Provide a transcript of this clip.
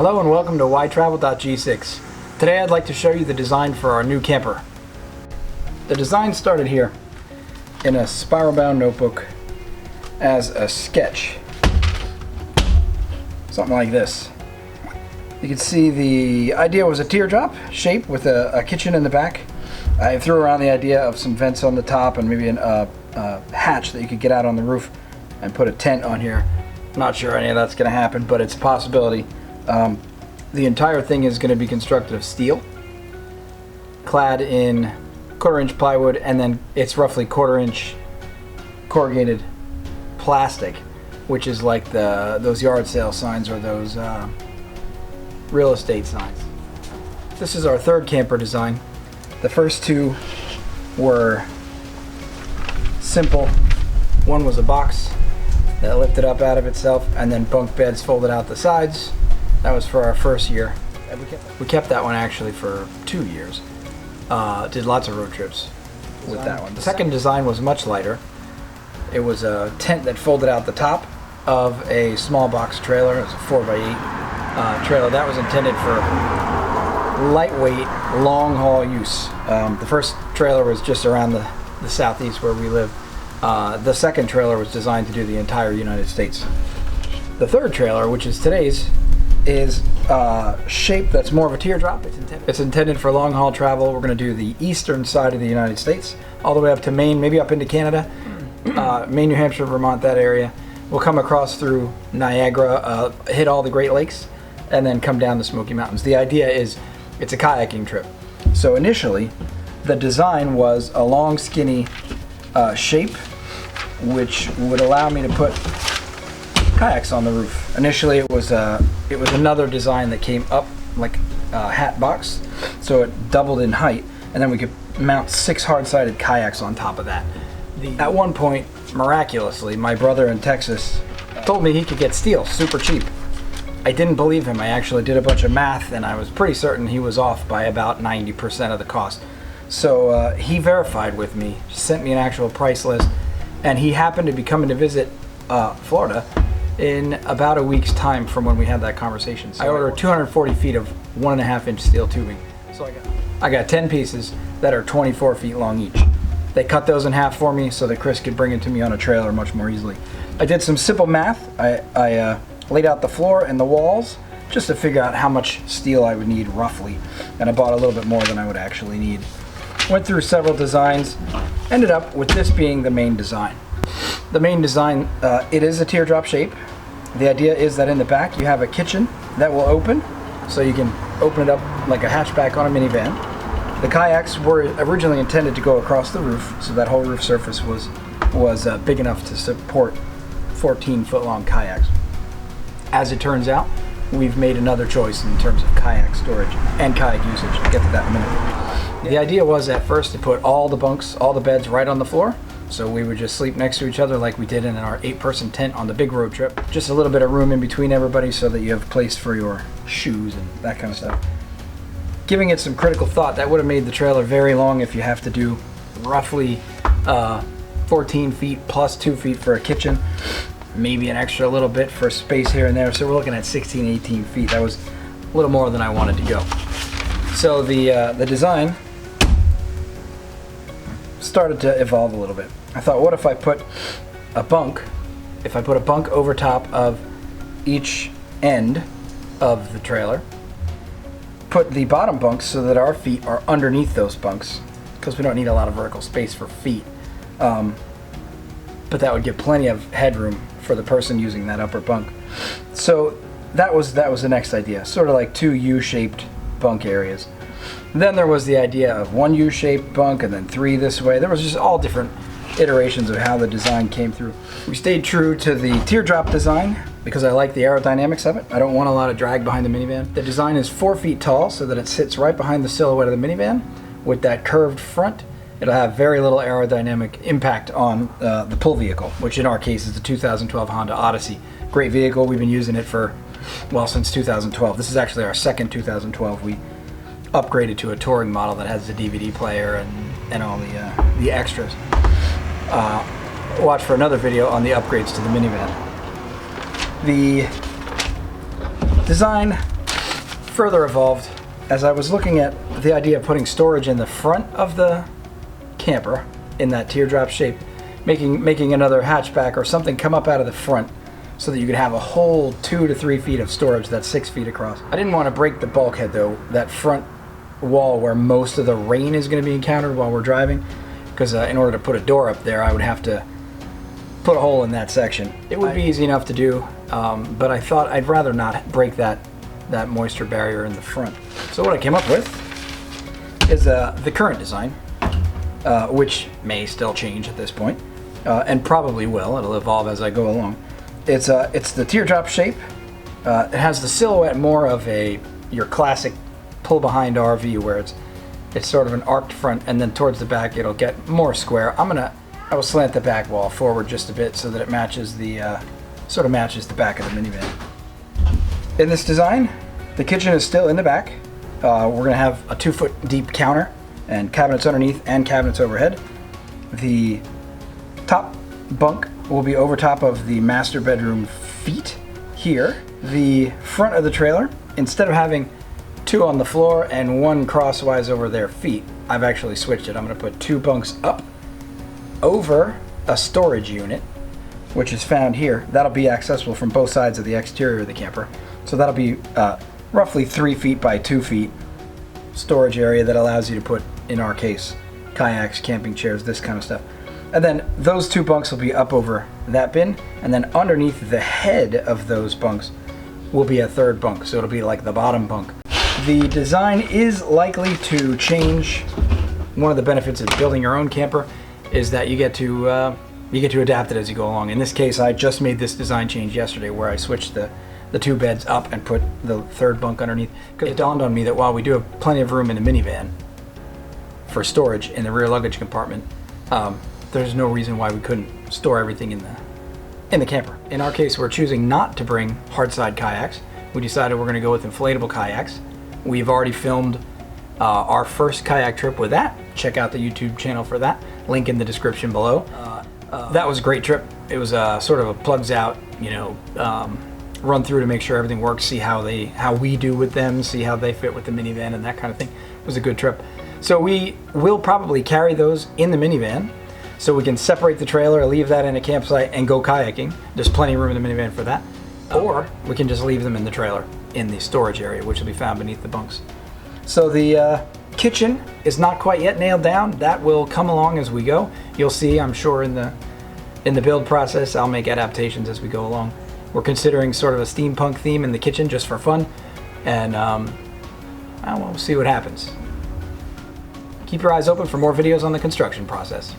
Hello and welcome to whytravel.g6. Today I'd like to show you the design for our new camper. The design started here in a spiral bound notebook as a sketch. Something like this. You can see the idea was a teardrop shape with a kitchen in the back. I threw around the idea of some vents on the top and maybe a hatch that you could get out on the roof and put a tent on here. Not sure any of that's going to happen, but it's a possibility. The entire thing is going to be constructed of steel, clad in 1/4 inch plywood, and then it's roughly 1/4 inch corrugated plastic, which is like those yard sale signs or those real estate signs. This is our third camper design. The first two were simple. One was a box that lifted up out of itself, and then bunk beds folded out the sides. That was for our first year. And we kept that one actually for 2 years. Did lots of road trips with that one. The second design was much lighter. It was a tent that folded out the top of a small box trailer. It was a 4x8 trailer. That was intended for lightweight, long haul use. The first trailer was just around the southeast where we live. The second trailer was designed to do the entire United States. The third trailer, which is today's, is shape that's more of a teardrop. It's intended for long haul travel. We're going to do the eastern side of the United States, all the way up to Maine, maybe up into Canada, Maine, New Hampshire, Vermont, that area. We'll come across through Niagara, hit all the Great Lakes, and then come down the Smoky Mountains. The idea is it's a kayaking trip. So initially, the design was a long, skinny shape, which would allow me to put kayaks on the roof. Initially, it was another design that came up like a hat box, so it doubled in height, and then we could mount 6 hard-sided kayaks on top of that. At one point, miraculously, my brother in Texas told me he could get steel super cheap. I didn't believe him. I actually did a bunch of math, and I was pretty certain he was off by about 90% of the cost. So he verified with me, sent me an actual price list, and he happened to be coming to visit Florida in about a week's time from when we had that conversation. So I ordered 240 feet of 1.5 inch steel tubing. So I got 10 pieces that are 24 feet long each. They cut those in half for me so that Chris could bring it to me on a trailer much more easily. I did some simple math. I laid out the floor and the walls just to figure out how much steel I would need roughly, and I bought a little bit more than I would actually need. Went through several designs, ended up with this being the main design. The main design, it is a teardrop shape. The idea is that in the back you have a kitchen that will open, so you can open it up like a hatchback on a minivan. The kayaks were originally intended to go across the roof, so that whole roof surface was big enough to support 14-foot long kayaks. As it turns out, we've made another choice in terms of kayak storage and kayak usage. I'll get to that in a minute. The idea was at first to put all the bunks, all the beds right on the floor, so we would just sleep next to each other like we did in our 8-person tent on the big road trip. Just a little bit of room in between everybody so that you have place for your shoes and that kind of stuff. Giving it some critical thought, that would have made the trailer very long if you have to do roughly 14 feet plus 2 feet for a kitchen, maybe an extra little bit for space here and there. So we're looking at 16, 18 feet. That was a little more than I wanted to go. So the design started to evolve a little bit. I thought, what if I put a bunk over top of each end of the trailer, put the bottom bunks so that our feet are underneath those bunks, because we don't need a lot of vertical space for feet, but that would give plenty of headroom for the person using that upper bunk. So that was the next idea, sort of like 2 U-shaped bunk areas. Then there was the idea of 1 U-shaped bunk and then 3 this way. There was just all different iterations of how the design came through. We stayed true to the teardrop design because I like the aerodynamics of it. I don't want a lot of drag behind the minivan. The design is 4 feet tall so that it sits right behind the silhouette of the minivan with that curved front. It'll have very little aerodynamic impact on the pull vehicle, which in our case is the 2012 Honda Odyssey. Great vehicle. We've been using it for, well, since 2012. This is actually our second 2012. We upgraded to a touring model that has the DVD player and all the extras. Watch for another video on the upgrades to the minivan. The design further evolved as I was looking at the idea of putting storage in the front of the camper in that teardrop shape, making another hatchback or something come up out of the front so that you could have a whole 2 to 3 feet of storage that's 6 feet across. I didn't want to break the bulkhead though, that front wall where most of the rain is going to be encountered while we're driving, because in order to put a door up there I would have to put a hole in that section. It would be easy enough to do, but I thought I'd rather not break that moisture barrier in the front. So what I came up with is the current design, which may still change at this point, and probably will. It'll evolve as I go along. It's the teardrop shape. It has the silhouette more of your classic pull behind RV, where it's sort of an arced front, and then towards the back it'll get more square. I will slant the back wall forward just a bit so that it matches the sort of matches the back of the minivan. In this design, the kitchen is still in the back. We're going to have a 2-foot deep counter and cabinets underneath and cabinets overhead. The top bunk will be over top of the master bedroom feet here. The front of the trailer, instead of having 2 on the floor and 1 crosswise over their feet, I've actually switched it. I'm going to put 2 bunks up over a storage unit, which is found here. That'll be accessible from both sides of the exterior of the camper. So that'll be roughly 3 feet by 2 feet storage area that allows you to put, in our case, kayaks, camping chairs, this kind of stuff. And then those 2 bunks will be up over that bin, and then underneath the head of those bunks will be a 3rd bunk, so it'll be like the bottom bunk. The design is likely to change. One of the benefits of building your own camper is that you get to adapt it as you go along. In this case, I just made this design change yesterday, where I switched the 2 beds up and put the 3rd bunk underneath, because it dawned on me that while we do have plenty of room in the minivan for storage in the rear luggage compartment, there's no reason why we couldn't store everything in the camper. In our case, we're choosing not to bring hardside kayaks. We decided we're going to go with inflatable kayaks. We've already filmed our first kayak trip with that. Check out the YouTube channel for that. Link in the description below. That was a great trip. It was sort of a plugs out, run through to make sure everything works, see how we do with them, see how they fit with the minivan and that kind of thing. It was a good trip. So we will probably carry those in the minivan, so we can separate the trailer, leave that in a campsite, and go kayaking. There's plenty of room in the minivan for that. Or we can just leave them in the trailer in the storage area, which will be found beneath the bunks. So the kitchen is not quite yet nailed down. That will come along as we go. You'll see, I'm sure, in the build process, I'll make adaptations as we go along. We're considering sort of a steampunk theme in the kitchen just for fun, and we'll see what happens. Keep your eyes open for more videos on the construction process.